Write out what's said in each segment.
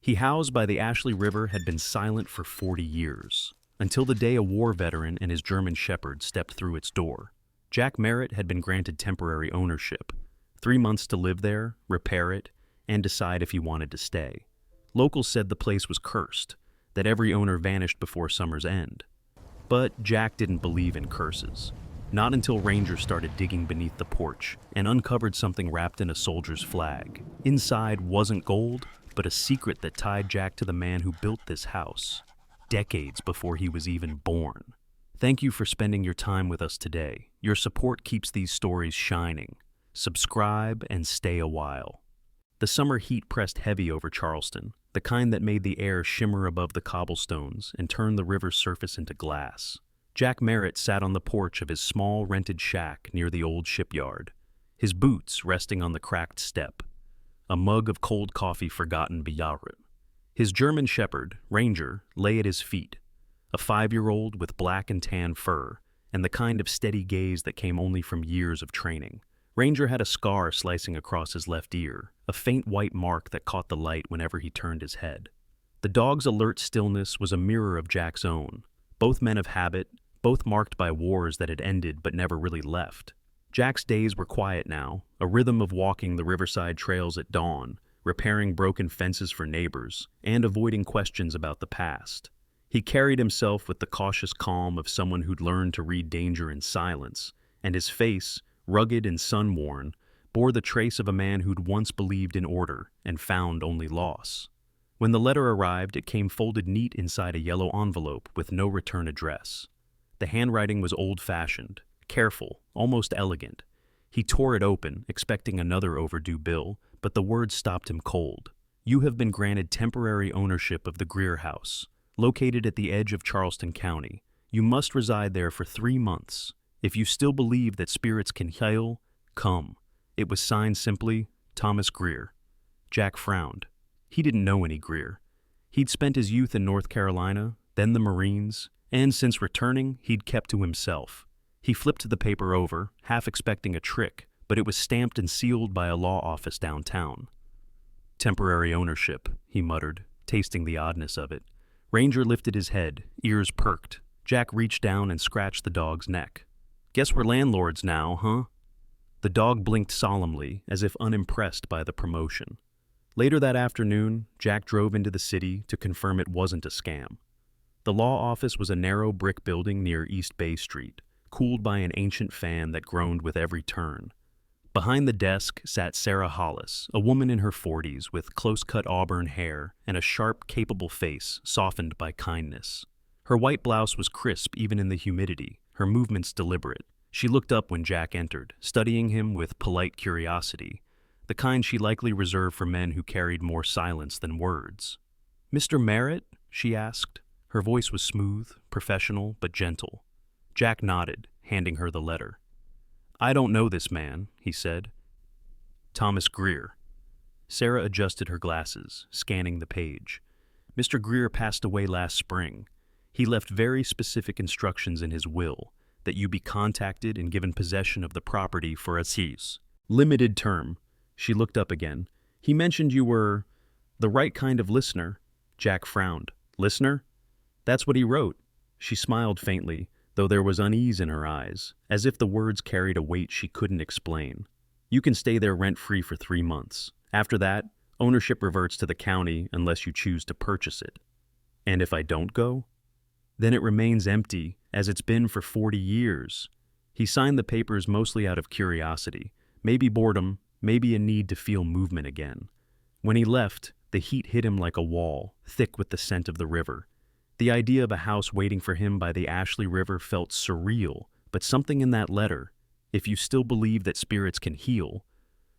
He housed by the Ashley River had been silent for 40 years, until the day a war veteran and his German shepherd stepped through its door. Jack Merritt had been granted temporary ownership, 3 months to live there, repair it, and decide if he wanted to stay. Locals said the place was cursed, that every owner vanished before summer's end. But Jack didn't believe in curses. Not until Ranger started digging beneath the porch and uncovered something wrapped in a soldier's flag. Inside wasn't gold, but a secret that tied Jack to the man who built this house, decades before he was even born. Thank you for spending your time with us today. Your support keeps these stories shining. Subscribe and stay a while. The summer heat pressed heavy over Charleston, the kind that made the air shimmer above the cobblestones and turned the river's surface into glass. Jack Merritt sat on the porch of his small rented shack near the old shipyard, his boots resting on the cracked step, a mug of cold coffee forgotten beyond. His German shepherd, Ranger, lay at his feet, a 5-year-old with black and tan fur and the kind of steady gaze that came only from years of training. Ranger had a scar slicing across his left ear, a faint white mark that caught the light whenever he turned his head. The dog's alert stillness was a mirror of Jack's own, both men of habit, both marked by wars that had ended but never really left. Jack's days were quiet now, a rhythm of walking the riverside trails at dawn, repairing broken fences for neighbors, and avoiding questions about the past. He carried himself with the cautious calm of someone who'd learned to read danger in silence, and his face, rugged and sun-worn, bore the trace of a man who'd once believed in order and found only loss. When the letter arrived, it came folded neat inside a yellow envelope with no return address. The handwriting was old-fashioned, careful, almost elegant. He tore it open, expecting another overdue bill, but the words stopped him cold. You have been granted temporary ownership of the Greer House, located at the edge of Charleston County. You must reside there for 3 months. If you still believe that spirits can heal, come. It was signed simply, Thomas Greer. Jack frowned. He didn't know any Greer. He'd spent his youth in North Carolina, then the Marines, and since returning, he'd kept to himself. He flipped the paper over, half expecting a trick, but it was stamped and sealed by a law office downtown. Temporary ownership, he muttered, tasting the oddness of it. Ranger lifted his head, ears perked. Jack reached down and scratched the dog's neck. Guess we're landlords now, huh? The dog blinked solemnly, as if unimpressed by the promotion. Later that afternoon, Jack drove into the city to confirm it wasn't a scam. The law office was a narrow brick building near East Bay Street, cooled by an ancient fan that groaned with every turn. Behind the desk sat Sarah Hollis, a woman in her 40s with close-cut auburn hair and a sharp, capable face softened by kindness. Her white blouse was crisp even in the humidity, her movements deliberate. She looked up when Jack entered, studying him with polite curiosity, the kind she likely reserved for men who carried more silence than words. "Mr. Merritt?" she asked. Her voice was smooth, professional, but gentle. Jack nodded, handing her the letter. "I don't know this man," he said. "Thomas Greer." Sarah adjusted her glasses, scanning the page. "Mr. Greer passed away last spring. He left very specific instructions in his will, that you be contacted and given possession of the property for a limited term." She looked up again. "He mentioned you were the right kind of listener." Jack frowned. "Listener?" "That's what he wrote." She smiled faintly, though there was unease in her eyes, as if the words carried a weight she couldn't explain. "You can stay there rent-free for 3 months. After that, ownership reverts to the county unless you choose to purchase it." "And if I don't go?" "Then it remains empty, as it's been for 40 years. He signed the papers mostly out of curiosity, maybe boredom, maybe a need to feel movement again. When he left, the heat hit him like a wall, thick with the scent of the river. The idea of a house waiting for him by the Ashley River felt surreal, but something in that letter, "If you still believe that spirits can heal,"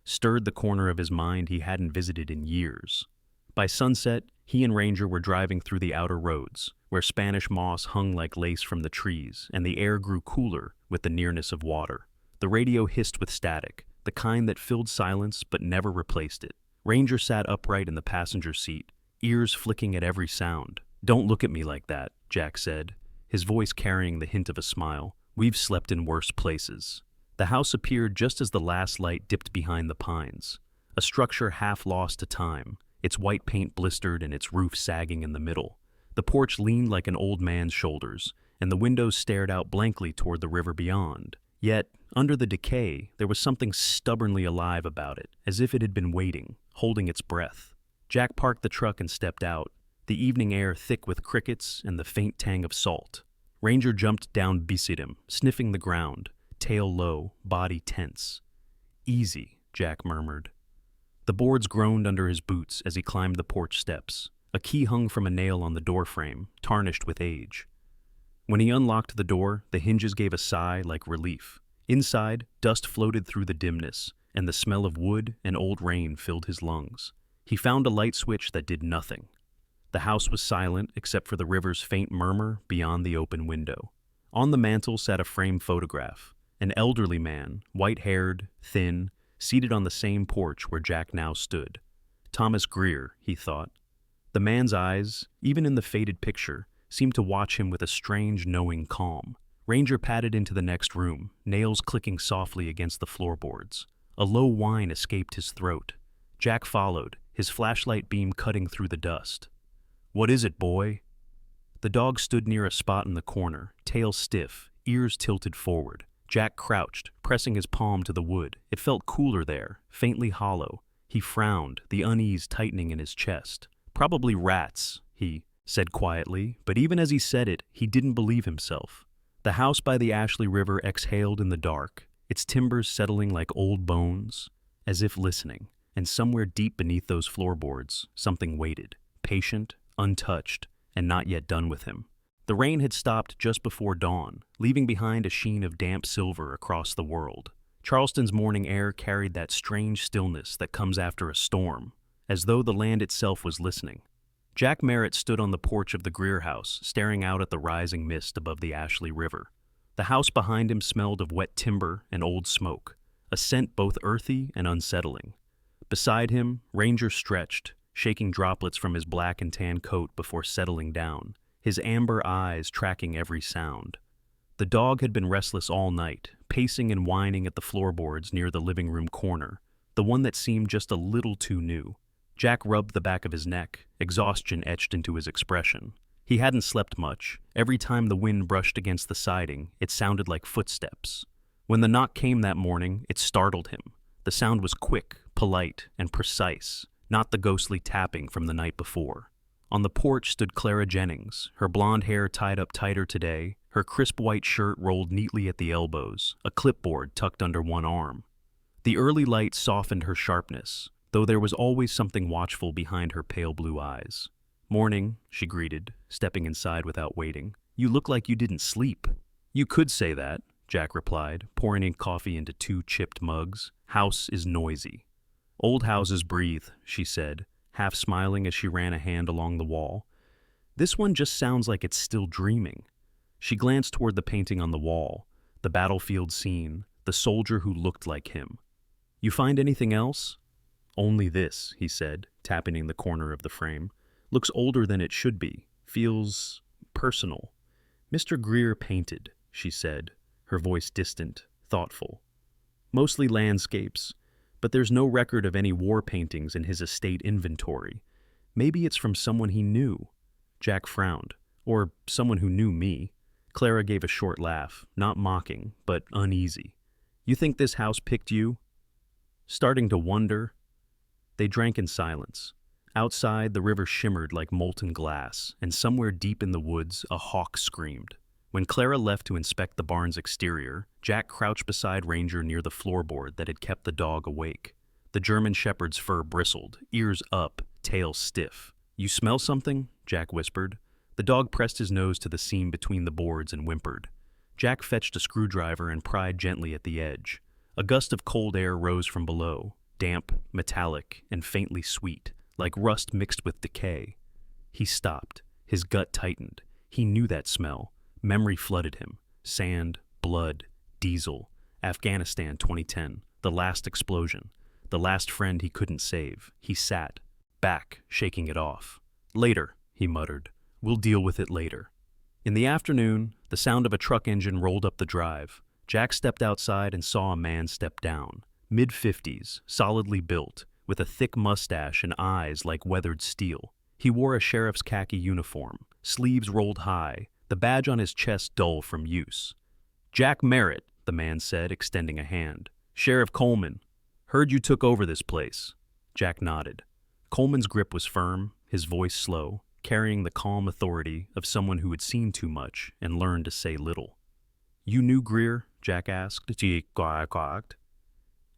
stirred the corner of his mind he hadn't visited in years. By sunset, he and Ranger were driving through the outer roads, where Spanish moss hung like lace from the trees, and the air grew cooler with the nearness of water. The radio hissed with static, the kind that filled silence but never replaced it. Ranger sat upright in the passenger seat, ears flicking at every sound. "Don't look at me like that," Jack said, his voice carrying the hint of a smile. "We've slept in worse places." The house appeared just as the last light dipped behind the pines, a structure half lost to time, its white paint blistered and its roof sagging in the middle. The porch leaned like an old man's shoulders, and the windows stared out blankly toward the river beyond. Yet, under the decay, there was something stubbornly alive about it, as if it had been waiting, holding its breath. Jack parked the truck and stepped out, the evening air thick with crickets and the faint tang of salt. Ranger jumped down beside him, sniffing the ground, tail low, body tense. "Easy," Jack murmured. The boards groaned under his boots as he climbed the porch steps. A key hung from a nail on the doorframe, tarnished with age. When he unlocked the door, the hinges gave a sigh like relief. Inside, dust floated through the dimness, and the smell of wood and old rain filled his lungs. He found a light switch that did nothing. The house was silent except for the river's faint murmur beyond the open window. On the mantel sat a framed photograph, an elderly man, white-haired, thin, seated on the same porch where Jack now stood. Thomas Greer, he thought. The man's eyes, even in the faded picture, seemed to watch him with a strange, knowing calm. Ranger padded into the next room, nails clicking softly against the floorboards. A low whine escaped his throat. Jack followed, his flashlight beam cutting through the dust. "What is it, boy?" The dog stood near a spot in the corner, tail stiff, ears tilted forward. Jack crouched, pressing his palm to the wood. It felt cooler there, faintly hollow. He frowned, the unease tightening in his chest. "Probably rats," he said quietly, but even as he said it, he didn't believe himself. The house by the Ashley River exhaled in the dark, its timbers settling like old bones, as if listening, and somewhere deep beneath those floorboards, something waited, patient, untouched, and not yet done with him. The rain had stopped just before dawn, leaving behind a sheen of damp silver across the world. Charleston's morning air carried that strange stillness that comes after a storm, as though the land itself was listening. Jack Merritt stood on the porch of the Greer House, staring out at the rising mist above the Ashley River. The house behind him smelled of wet timber and old smoke, a scent both earthy and unsettling. Beside him, Ranger stretched, shaking droplets from his black and tan coat before settling down, his amber eyes tracking every sound. The dog had been restless all night, pacing and whining at the floorboards near the living room corner, the one that seemed just a little too new. Jack rubbed the back of his neck, exhaustion etched into his expression. He hadn't slept much. Every time the wind brushed against the siding, it sounded like footsteps. When the knock came that morning, it startled him. The sound was quick, polite, and precise, not the ghostly tapping from the night before. On the porch stood Clara Jennings, her blonde hair tied up tighter today, her crisp white shirt rolled neatly at the elbows, a clipboard tucked under one arm. The early light softened her sharpness, though there was always something watchful behind her pale blue eyes. "Morning," she greeted, stepping inside without waiting. "You look like you didn't sleep." "You could say that," Jack replied, pouring in coffee into 2 chipped mugs. "House is noisy." "Old houses breathe," she said, half smiling as she ran a hand along the wall. "This one just sounds like it's still dreaming." She glanced toward the painting on the wall, the battlefield scene, the soldier who looked like him. "You find anything else?" "Only this," he said, tapping in the corner of the frame. "Looks older than it should be. Feels personal." "Mr. Greer painted," she said, her voice distant, thoughtful. "Mostly landscapes, but there's no record of any war paintings in his estate inventory. Maybe it's from someone he knew." Jack frowned. "Or someone who knew me." Clara gave a short laugh, not mocking, but uneasy. "You think this house picked you?" "Starting to wonder." They drank in silence. Outside, the river shimmered like molten glass, and somewhere deep in the woods, a hawk screamed. When Clara left to inspect the barn's exterior, Jack crouched beside Ranger near the floorboard that had kept the dog awake. The German shepherd's fur bristled, ears up, tail stiff. "You smell something?" Jack whispered. The dog pressed his nose to the seam between the boards and whimpered. Jack fetched a screwdriver and pried gently at the edge. A gust of cold air rose from below, damp, metallic, and faintly sweet, like rust mixed with decay. He stopped. His gut tightened. He knew that smell. Memory flooded him. Sand, blood, diesel, Afghanistan 2010, the last explosion, the last friend he couldn't save. He sat, back, shaking it off. "Later," he muttered. "We'll deal with it later." In the afternoon, the sound of a truck engine rolled up the drive. Jack stepped outside and saw a man step down. Mid-50s, solidly built, with a thick mustache and eyes like weathered steel. He wore a sheriff's khaki uniform, sleeves rolled high, the badge on his chest dull from use. "Jack Merritt," the man said, extending a hand. "Sheriff Coleman. Heard you took over this place." Jack nodded. Coleman's grip was firm, his voice slow, carrying the calm authority of someone who had seen too much and learned to say little. "You knew Greer?" Jack asked.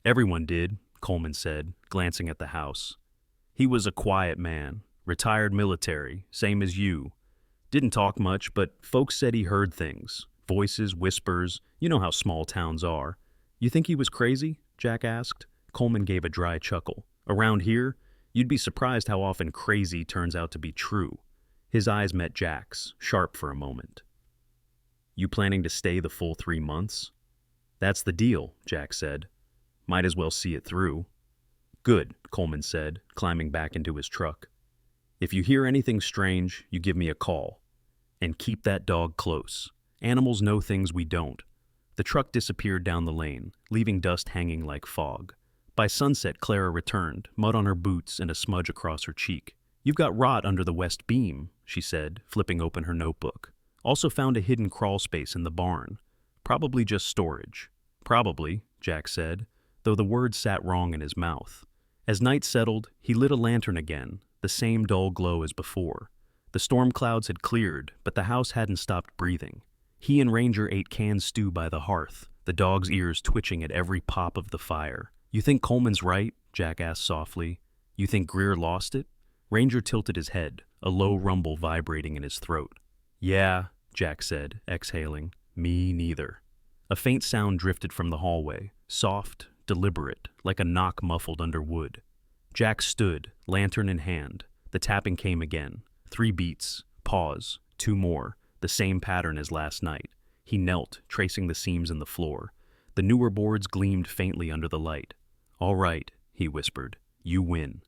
"Everyone did," Coleman said, glancing at the house. "He was a quiet man, retired military, same as you. Didn't talk much, but folks said he heard things. Voices, whispers, you know how small towns are." "You think he was crazy?" Jack asked. Coleman gave a dry chuckle. "Around here, you'd be surprised how often crazy turns out to be true." His eyes met Jack's, sharp for a moment. "You planning to stay the full 3 months?" "That's the deal," Jack said. "Might as well see it through." "Good," Coleman said, climbing back into his truck. "If you hear anything strange, you give me a call. And keep that dog close. Animals know things we don't." The truck disappeared down the lane, leaving dust hanging like fog. By sunset, Clara returned, mud on her boots and a smudge across her cheek. "You've got rot under the west beam," she said, flipping open her notebook. "Also found a hidden crawl space in the barn. Probably just storage." "Probably," Jack said, though the words sat wrong in his mouth. As night settled, he lit a lantern again, the same dull glow as before. The storm clouds had cleared, but the house hadn't stopped breathing. He and Ranger ate canned stew by the hearth, the dog's ears twitching at every pop of the fire. "You think Coleman's right?" Jack asked softly. "You think Greer lost it?" Ranger tilted his head, a low rumble vibrating in his throat. "Yeah," Jack said, exhaling. "Me neither." A faint sound drifted from the hallway, soft, deliberate, like a knock muffled under wood. Jack stood, lantern in hand. The tapping came again. 3 beats, pause, 2 more, the same pattern as last night. He knelt, tracing the seams in the floor. The newer boards gleamed faintly under the light. "All right," he whispered. "You win."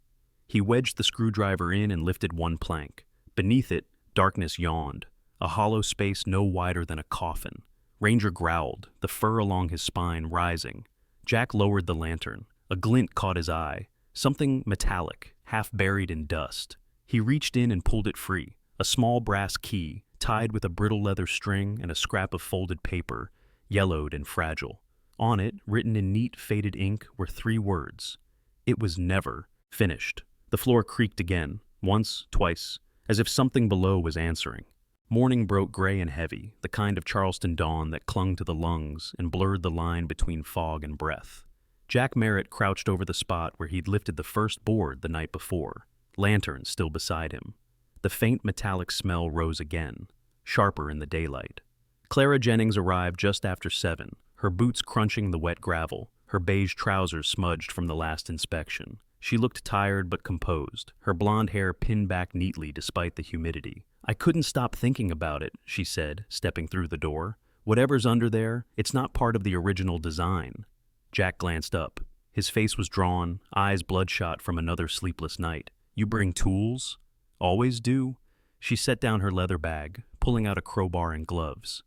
He wedged the screwdriver in and lifted one plank. Beneath it, darkness yawned, a hollow space no wider than a coffin. Ranger growled, the fur along his spine rising. Jack lowered the lantern. A glint caught his eye, something metallic, half buried in dust. He reached in and pulled it free, a small brass key, tied with a brittle leather string and a scrap of folded paper, yellowed and fragile. On it, written in neat, faded ink, were 3 words. It was never finished. The floor creaked again, once, twice, as if something below was answering. Morning broke gray and heavy, the kind of Charleston dawn that clung to the lungs and blurred the line between fog and breath. Jack Merritt crouched over the spot where he'd lifted the first board the night before, lantern still beside him. The faint metallic smell rose again, sharper in the daylight. Clara Jennings arrived just after 7, her boots crunching the wet gravel, her beige trousers smudged from the last inspection. She looked tired but composed, her blonde hair pinned back neatly despite the humidity. "I couldn't stop thinking about it," she said, stepping through the door. "Whatever's under there, it's not part of the original design." Jack glanced up. His face was drawn, eyes bloodshot from another sleepless night. "You bring tools?" "Always do." She set down her leather bag, pulling out a crowbar and gloves.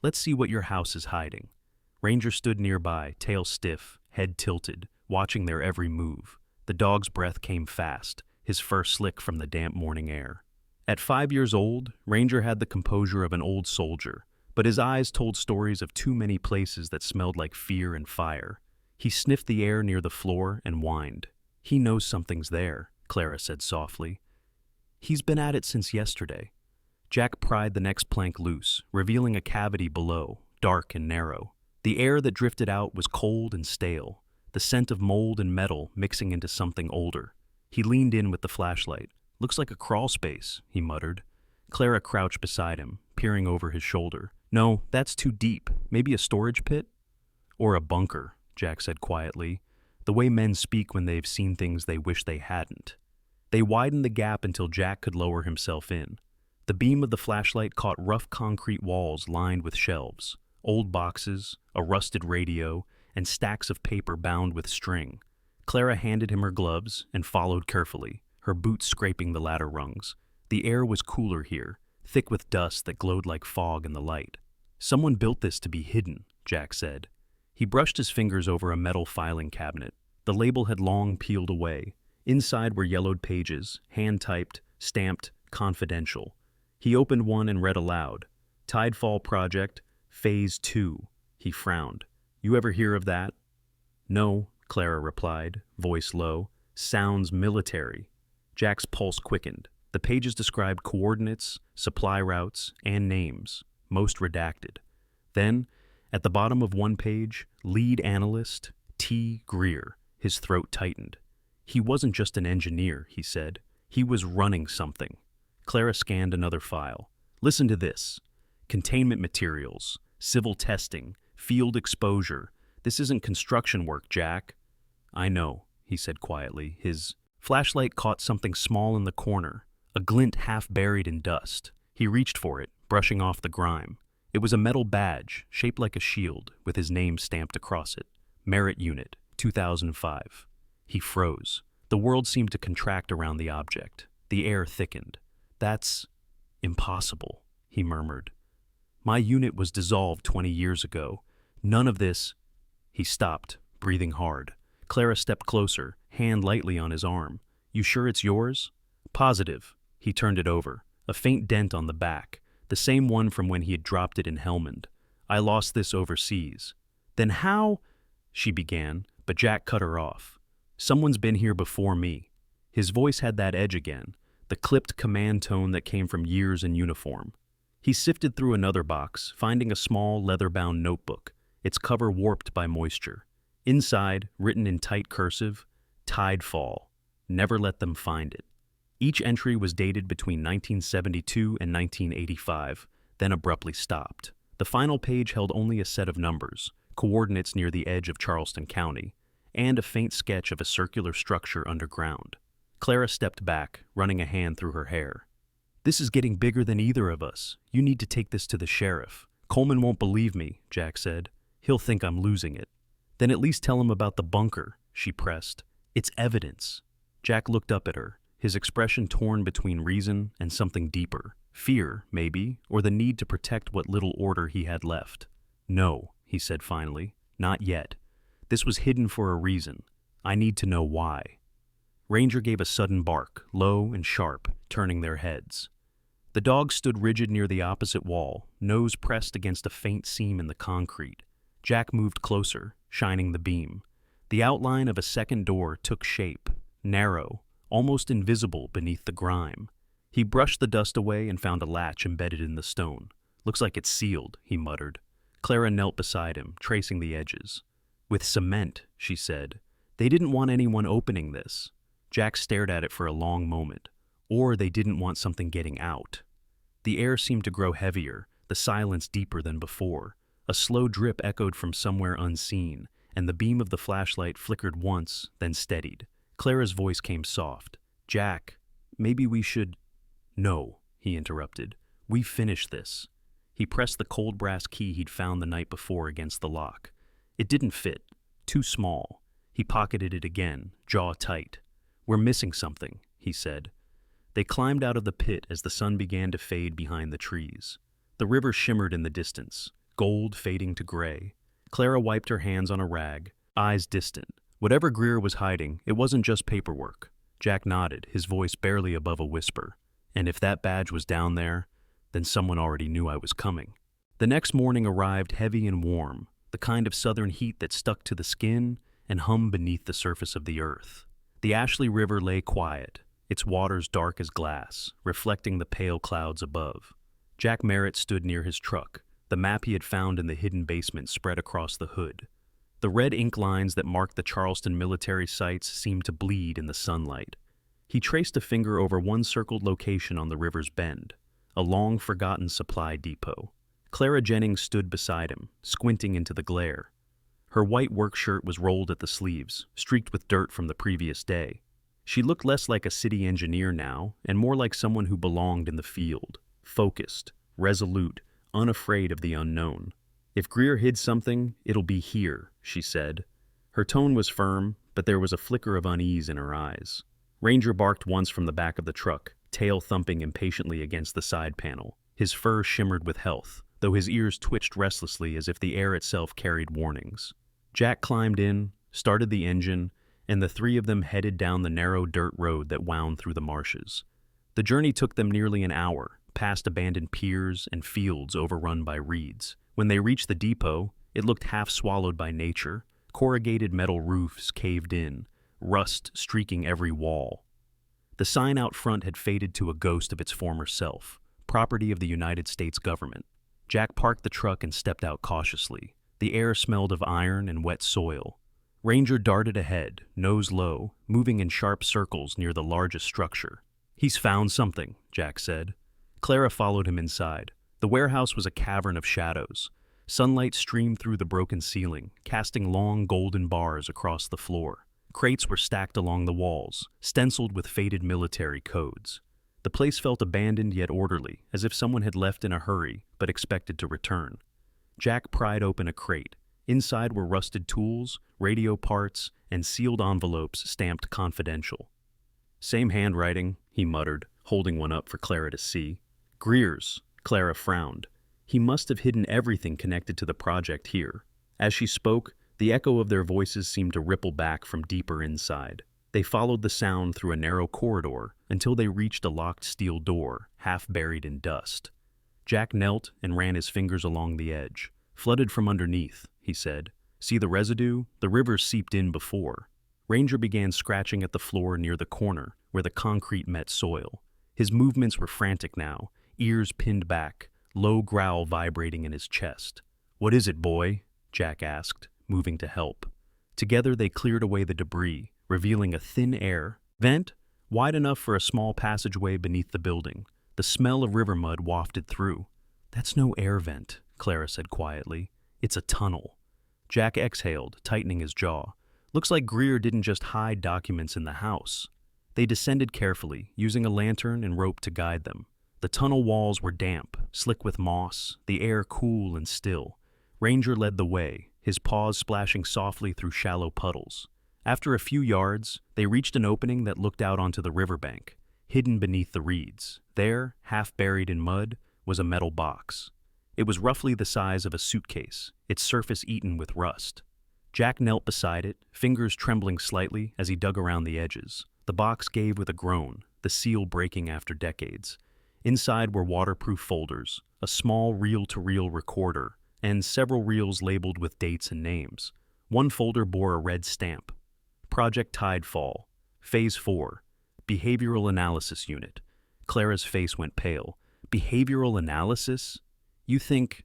"Let's see what your house is hiding." Ranger stood nearby, tail stiff, head tilted, watching their every move. The dog's breath came fast, his fur slick from the damp morning air. At 5 years old, Ranger had the composure of an old soldier, but his eyes told stories of too many places that smelled like fear and fire. He sniffed the air near the floor and whined. "He knows something's there," Clara said softly. "He's been at it since yesterday." Jack pried the next plank loose, revealing a cavity below, dark and narrow. The air that drifted out was cold and stale, the scent of mold and metal mixing into something older. He leaned in with the flashlight. "Looks like a crawl space," he muttered. Clara crouched beside him, peering over his shoulder. "No, that's too deep. Maybe a storage pit?" "Or a bunker," Jack said quietly, the way men speak when they've seen things they wish they hadn't. They widened the gap until Jack could lower himself in. The beam of the flashlight caught rough concrete walls lined with shelves, old boxes, a rusted radio, and stacks of paper bound with string. Clara handed him her gloves and followed carefully, her boots scraping the ladder rungs. The air was cooler here, thick with dust that glowed like fog in the light. "Someone built this to be hidden," Jack said. He brushed his fingers over a metal filing cabinet. The label had long peeled away. Inside were yellowed pages, hand-typed, stamped, confidential. He opened one and read aloud. Tidefall Project, Phase 2. He frowned. You ever hear of that? No, Clara replied, voice low. Sounds military. Jack's pulse quickened. The pages described coordinates, supply routes, and names, most redacted. Then, at the bottom of one page, Lead Analyst T. Greer. His throat tightened. He wasn't just an engineer, he said. He was running something. Clara scanned another file. Listen to this. Containment materials, civil testing, field exposure. This isn't construction work, Jack. I know, he said quietly. His flashlight caught something small in the corner, a glint half buried in dust. He reached for it, brushing off the grime. It was a metal badge, shaped like a shield, with his name stamped across it. Merit Unit, 2005. He froze. The world seemed to contract around the object. The air thickened. That's impossible, he murmured. My unit was dissolved 20 years ago. None of this. He stopped, breathing hard. Clara stepped closer, hand lightly on his arm. You sure it's yours? Positive. He turned it over. A faint dent on the back, the same one from when he had dropped it in Helmand. I lost this overseas. Then how? She began, but Jack cut her off. Someone's been here before me. His voice had that edge again, the clipped command tone that came from years in uniform. He sifted through another box, finding a small leather-bound notebook, its cover warped by moisture. Inside, written in tight cursive, Tidefall. Never let them find it. Each entry was dated between 1972 and 1985, then abruptly stopped. The final page held only a set of numbers, coordinates near the edge of Charleston County, and a faint sketch of a circular structure underground. Clara stepped back, running a hand through her hair. This is getting bigger than either of us. You need to take this to the sheriff. Coleman won't believe me, Jack said. He'll think I'm losing it. Then at least tell him about the bunker, she pressed. It's evidence. Jack looked up at her, his expression torn between reason and something deeper. Fear, maybe, or the need to protect what little order he had left. No, he said finally. Not yet. This was hidden for a reason. I need to know why. Ranger gave a sudden bark, low and sharp, turning their heads. The dog stood rigid near the opposite wall, nose pressed against a faint seam in the concrete. Jack moved closer, shining the beam. The outline of a second door took shape, narrow, almost invisible beneath the grime. He brushed the dust away and found a latch embedded in the stone. Looks like it's sealed, he muttered. Clara knelt beside him, tracing the edges. With cement, she said. They didn't want anyone opening this. Jack stared at it for a long moment. Or they didn't want something getting out. The air seemed to grow heavier, the silence deeper than before. A slow drip echoed from somewhere unseen, and the beam of the flashlight flickered once, then steadied. Clara's voice came soft. Jack, maybe we should... No, he interrupted. We finished this. He pressed the cold brass key he'd found the night before against the lock. It didn't fit. Too small. He pocketed it again, jaw tight. We're missing something, he said. They climbed out of the pit as the sun began to fade behind the trees. The river shimmered in the distance, gold fading to gray. Clara wiped her hands on a rag, eyes distant. Whatever Greer was hiding, it wasn't just paperwork. Jack nodded, his voice barely above a whisper. And if that badge was down there, then someone already knew I was coming. The next morning arrived heavy and warm, the kind of southern heat that stuck to the skin and hummed beneath the surface of the earth. The Ashley River lay quiet, its waters dark as glass, reflecting the pale clouds above. Jack Merritt stood near his truck, the map he had found in the hidden basement spread across the hood. The red ink lines that marked the Charleston military sites seemed to bleed in the sunlight. He traced a finger over one circled location on the river's bend, a long-forgotten supply depot. Clara Jennings stood beside him, squinting into the glare. Her white work shirt was rolled at the sleeves, streaked with dirt from the previous day. She looked less like a city engineer now, and more like someone who belonged in the field, focused, resolute, unafraid of the unknown. If Greer hid something, it'll be here, she said. Her tone was firm, but there was a flicker of unease in her eyes. Ranger barked once from the back of the truck, tail thumping impatiently against the side panel. His fur shimmered with health, though his ears twitched restlessly as if the air itself carried warnings. Jack climbed in, started the engine, and the three of them headed down the narrow dirt road that wound through the marshes. The journey took them nearly an hour, past abandoned piers and fields overrun by reeds. When they reached the depot, it looked half swallowed by nature, corrugated metal roofs caved in, rust streaking every wall. The sign out front had faded to a ghost of its former self, property of the United States government. Jack parked the truck and stepped out cautiously. The air smelled of iron and wet soil. Ranger darted ahead, nose low, moving in sharp circles near the largest structure. "He's found something," Jack said. Clara followed him inside. The warehouse was a cavern of shadows. Sunlight streamed through the broken ceiling, casting long golden bars across the floor. Crates were stacked along the walls, stenciled with faded military codes. The place felt abandoned yet orderly, as if someone had left in a hurry but expected to return. Jack pried open a crate. Inside were rusted tools, radio parts, and sealed envelopes stamped confidential. "Same handwriting," he muttered, holding one up for Clara to see. "Greer's," Clara frowned. He must have hidden everything connected to the project here. As she spoke, the echo of their voices seemed to ripple back from deeper inside. They followed the sound through a narrow corridor until they reached a locked steel door, half buried in dust. Jack knelt and ran his fingers along the edge. "Flooded from underneath," he said. "See the residue? The river seeped in before." Ranger began scratching at the floor near the corner, where the concrete met soil. His movements were frantic now, ears pinned back, low growl vibrating in his chest. "What is it, boy?" Jack asked, moving to help. Together they cleared away the debris, revealing a thin air vent wide enough for a small passageway beneath the building. The smell of river mud wafted through. "That's no air vent," Clara said quietly. "It's a tunnel." Jack exhaled, tightening his jaw. "Looks like Greer didn't just hide documents in the house." They descended carefully, using a lantern and rope to guide them. The tunnel walls were damp, slick with moss, the air cool and still. Ranger led the way, his paws splashing softly through shallow puddles. After a few yards, they reached an opening that looked out onto the riverbank, hidden beneath the reeds. There, half buried in mud, was a metal box. It was roughly the size of a suitcase, its surface eaten with rust. Jack knelt beside it, fingers trembling slightly as he dug around the edges. The box gave with a groan, the seal breaking after decades. Inside were waterproof folders, a small reel-to-reel recorder, and several reels labeled with dates and names. One folder bore a red stamp. Project Tidefall, Phase 4, Behavioral Analysis Unit. Clara's face went pale. Behavioral analysis? You think...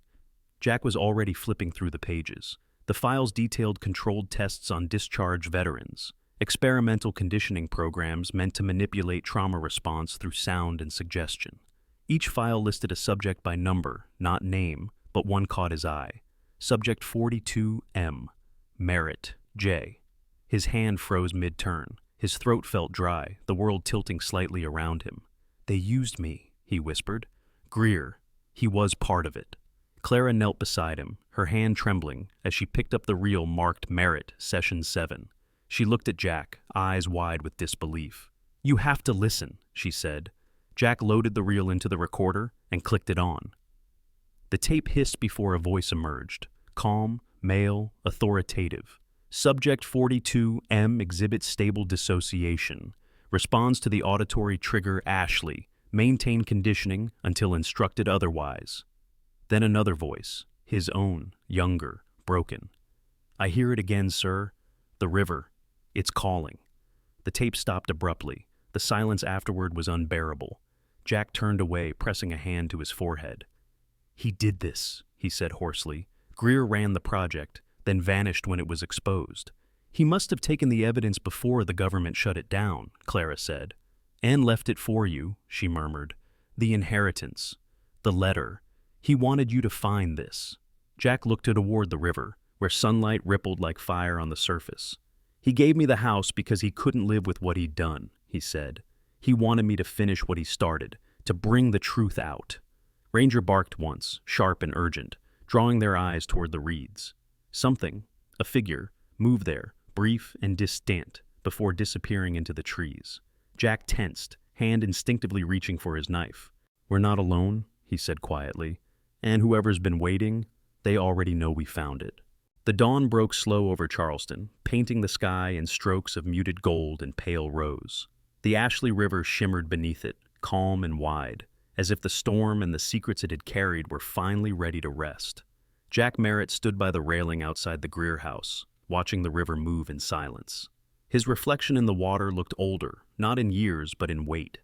Jack was already flipping through the pages. The files detailed controlled tests on discharged veterans, experimental conditioning programs meant to manipulate trauma response through sound and suggestion. Each file listed a subject by number, not name, but one caught his eye. Subject 42M, Merritt, J. His hand froze mid-turn. His throat felt dry, the world tilting slightly around him. "They used me," he whispered. "Greer. He was part of it." Clara knelt beside him, her hand trembling, as she picked up the reel marked Merritt, Session 7. She looked at Jack, eyes wide with disbelief. "You have to listen," she said. Jack loaded the reel into the recorder and clicked it on. The tape hissed before a voice emerged, calm, male, authoritative. "Subject 42M exhibits stable dissociation. Responds to the auditory trigger Ashley. Maintain conditioning until instructed otherwise." Then another voice, his own, younger, broken. "I hear it again, sir. The river. It's calling." The tape stopped abruptly. The silence afterward was unbearable. Jack turned away, pressing a hand to his forehead. "He did this," he said hoarsely. "Greer ran the project, then vanished when it was exposed. He must have taken the evidence before the government shut it down," Clara said. "And left it for you," she murmured. "The inheritance. The letter. He wanted you to find this." Jack looked toward the river, where sunlight rippled like fire on the surface. "He gave me the house because he couldn't live with what he'd done," he said. "He wanted me to finish what he started, to bring the truth out." Ranger barked once, sharp and urgent, drawing their eyes toward the reeds. Something, a figure, moved there, brief and distant, before disappearing into the trees. Jack tensed, hand instinctively reaching for his knife. "We're not alone," he said quietly. "And whoever's been waiting, they already know we found it." The dawn broke slow over Charleston, painting the sky in strokes of muted gold and pale rose. The Ashley River shimmered beneath it, calm and wide, as if the storm and the secrets it had carried were finally ready to rest. Jack Merritt stood by the railing outside the Greer House, watching the river move in silence. His reflection in the water looked older, not in years but in weight,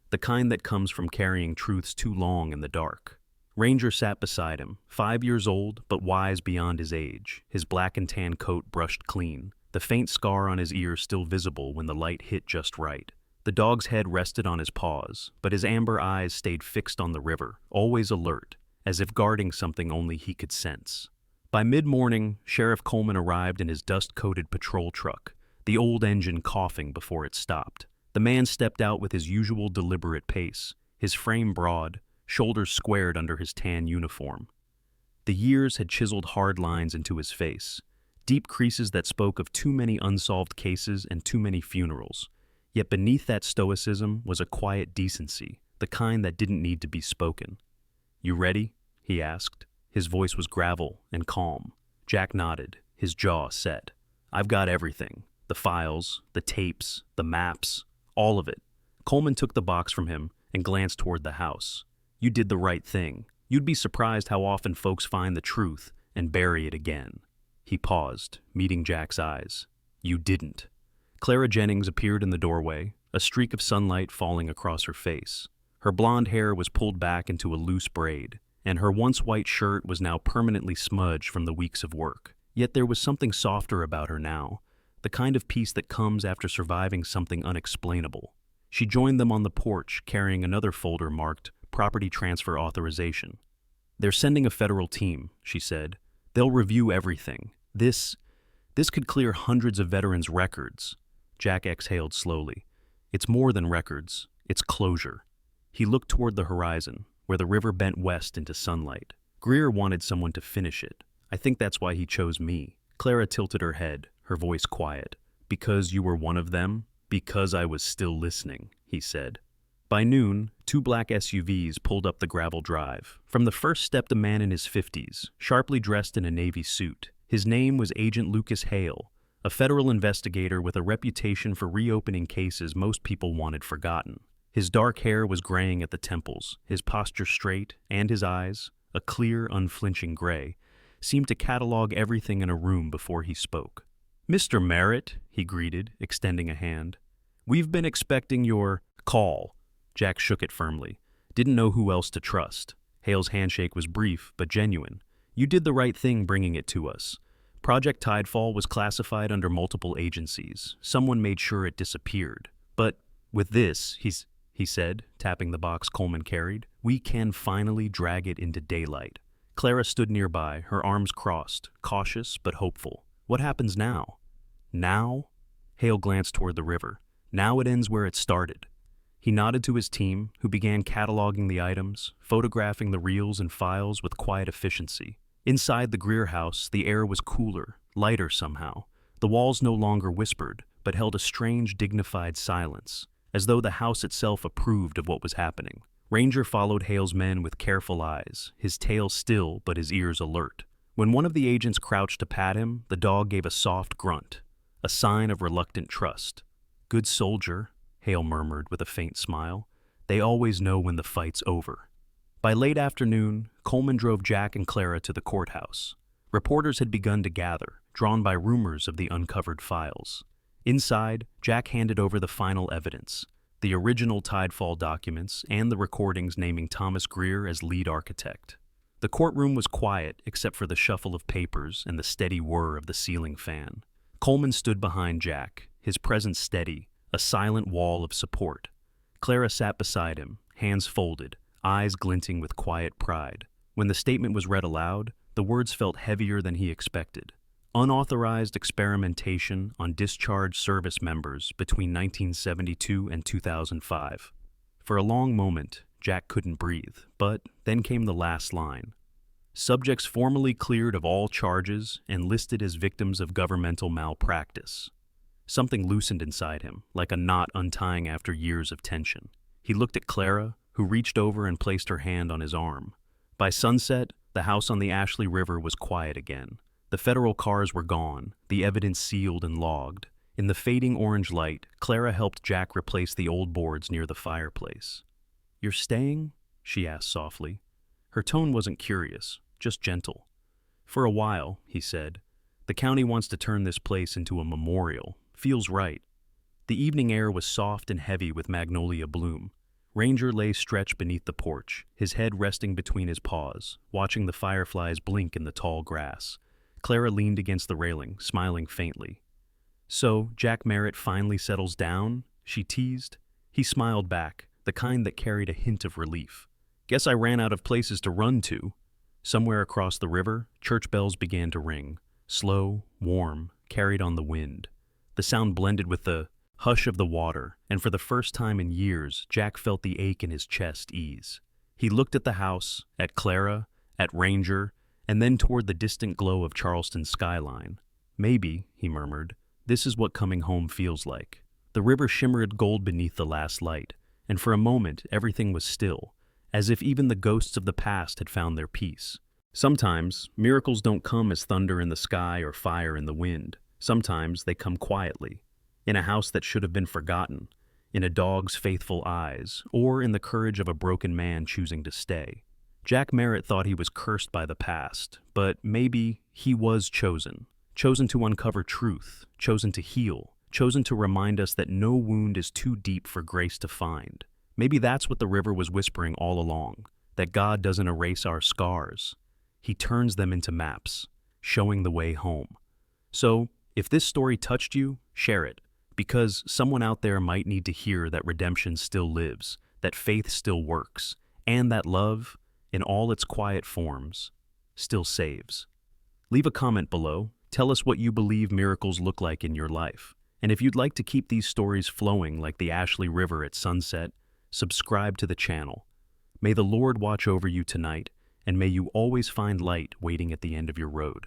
the kind that comes from carrying truths too long in the dark. Ranger sat beside him, 5 years old but wise beyond his age, his black and tan coat brushed clean, the faint scar on his ear still visible when the light hit just right. The dog's head rested on his paws, but his amber eyes stayed fixed on the river, always alert, as if guarding something only he could sense. By mid-morning, Sheriff Coleman arrived in his dust-coated patrol truck, the old engine coughing before it stopped. The man stepped out with his usual deliberate pace, his frame broad, shoulders squared under his tan uniform. The years had chiseled hard lines into his face, deep creases that spoke of too many unsolved cases and too many funerals. Yet beneath that stoicism was a quiet decency, the kind that didn't need to be spoken. "You ready?" he asked. His voice was gravel and calm. Jack nodded, his jaw set. "I've got everything. The files, the tapes, the maps, all of it." Coleman took the box from him and glanced toward the house. "You did the right thing. You'd be surprised how often folks find the truth and bury it again." He paused, meeting Jack's eyes. "You didn't." Clara Jennings appeared in the doorway, a streak of sunlight falling across her face. Her blonde hair was pulled back into a loose braid, and her once white shirt was now permanently smudged from the weeks of work. Yet there was something softer about her now, the kind of peace that comes after surviving something unexplainable. She joined them on the porch, carrying another folder marked Property Transfer Authorization. "They're sending a federal team," she said. "They'll review everything. This could clear hundreds of veterans' records." Jack exhaled slowly. "It's more than records. It's closure." He looked toward the horizon, where the river bent west into sunlight. "Greer wanted someone to finish it. I think that's why he chose me." Clara tilted her head, her voice quiet. "Because you were one of them? Because I was still listening," he said. By noon, 2 black SUVs pulled up the gravel drive. From the first stepped a man in his 50s, sharply dressed in a Navy suit. His name was Agent Lucas Hale, a federal investigator with a reputation for reopening cases most people wanted forgotten. His dark hair was graying at the temples, his posture straight, and his eyes, a clear, unflinching gray, seemed to catalog everything in a room before he spoke. "Mr. Merritt," he greeted, extending a hand. "We've been expecting your call." Jack shook it firmly. Didn't know who else to trust. Hale's handshake was brief, but genuine. "You did the right thing bringing it to us. Project Tidefall was classified under multiple agencies. Someone made sure it disappeared. But with this, he said, tapping the box Coleman carried, "we can finally drag it into daylight." Clara stood nearby, her arms crossed, cautious but hopeful. "What happens now?" "Now?" Hale glanced toward the river. "Now it ends where it started." He nodded to his team, who began cataloging the items, photographing the reels and files with quiet efficiency. Inside the Greer House, the air was cooler, lighter somehow. The walls no longer whispered, but held a strange, dignified silence, as though the house itself approved of what was happening. Ranger followed Hale's men with careful eyes, his tail still but his ears alert. When one of the agents crouched to pat him, the dog gave a soft grunt, a sign of reluctant trust. "Good soldier," Hale murmured with a faint smile. "They always know when the fight's over." By late afternoon, Coleman drove Jack and Clara to the courthouse. Reporters had begun to gather, drawn by rumors of the uncovered files. Inside, Jack handed over the final evidence, the original Tidefall documents and the recordings naming Thomas Greer as lead architect. The courtroom was quiet except for the shuffle of papers and the steady whir of the ceiling fan. Coleman stood behind Jack, his presence steady, a silent wall of support. Clara sat beside him, hands folded, eyes glinting with quiet pride. When the statement was read aloud, the words felt heavier than he expected. Unauthorized experimentation on discharged service members between 1972 and 2005. For a long moment, Jack couldn't breathe, but then came the last line. Subjects formally cleared of all charges and listed as victims of governmental malpractice. Something loosened inside him, like a knot untying after years of tension. He looked at Clara, who reached over and placed her hand on his arm. By sunset, the house on the Ashley River was quiet again. The federal cars were gone, the evidence sealed and logged. In the fading orange light, Clara helped Jack replace the old boards near the fireplace. "You're staying?" she asked softly. Her tone wasn't curious, just gentle. "For a while," he said. "The county wants to turn this place into a memorial. Feels right." The evening air was soft and heavy with magnolia bloom. Ranger lay stretched beneath the porch, his head resting between his paws, watching the fireflies blink in the tall grass. Clara leaned against the railing, smiling faintly. "So, Jack Merritt finally settles down?" she teased. He smiled back, the kind that carried a hint of relief. "Guess I ran out of places to run to." Somewhere across the river, church bells began to ring, slow, warm, carried on the wind. The sound blended with the hush of the water, and for the first time in years, Jack felt the ache in his chest ease. He looked at the house, at Clara, at Ranger, and then toward the distant glow of Charleston's skyline. "Maybe," he murmured, "this is what coming home feels like." The river shimmered gold beneath the last light, and for a moment everything was still, as if even the ghosts of the past had found their peace. Sometimes, miracles don't come as thunder in the sky or fire in the wind. Sometimes they come quietly, in a house that should have been forgotten, in a dog's faithful eyes, or in the courage of a broken man choosing to stay. Jack Merritt thought he was cursed by the past, but maybe he was chosen to uncover truth, chosen to heal, chosen to remind us that no wound is too deep for grace to find. Maybe that's what the river was whispering all along, that God doesn't erase our scars. He turns them into maps, showing the way home. So, if this story touched you, share it, because someone out there might need to hear that redemption still lives, that faith still works, and that love, in all its quiet forms, still saves. Leave a comment below. Tell us what you believe miracles look like in your life. And if you'd like to keep these stories flowing like the Ashley River at sunset, subscribe to the channel. May the Lord watch over you tonight, and may you always find light waiting at the end of your road.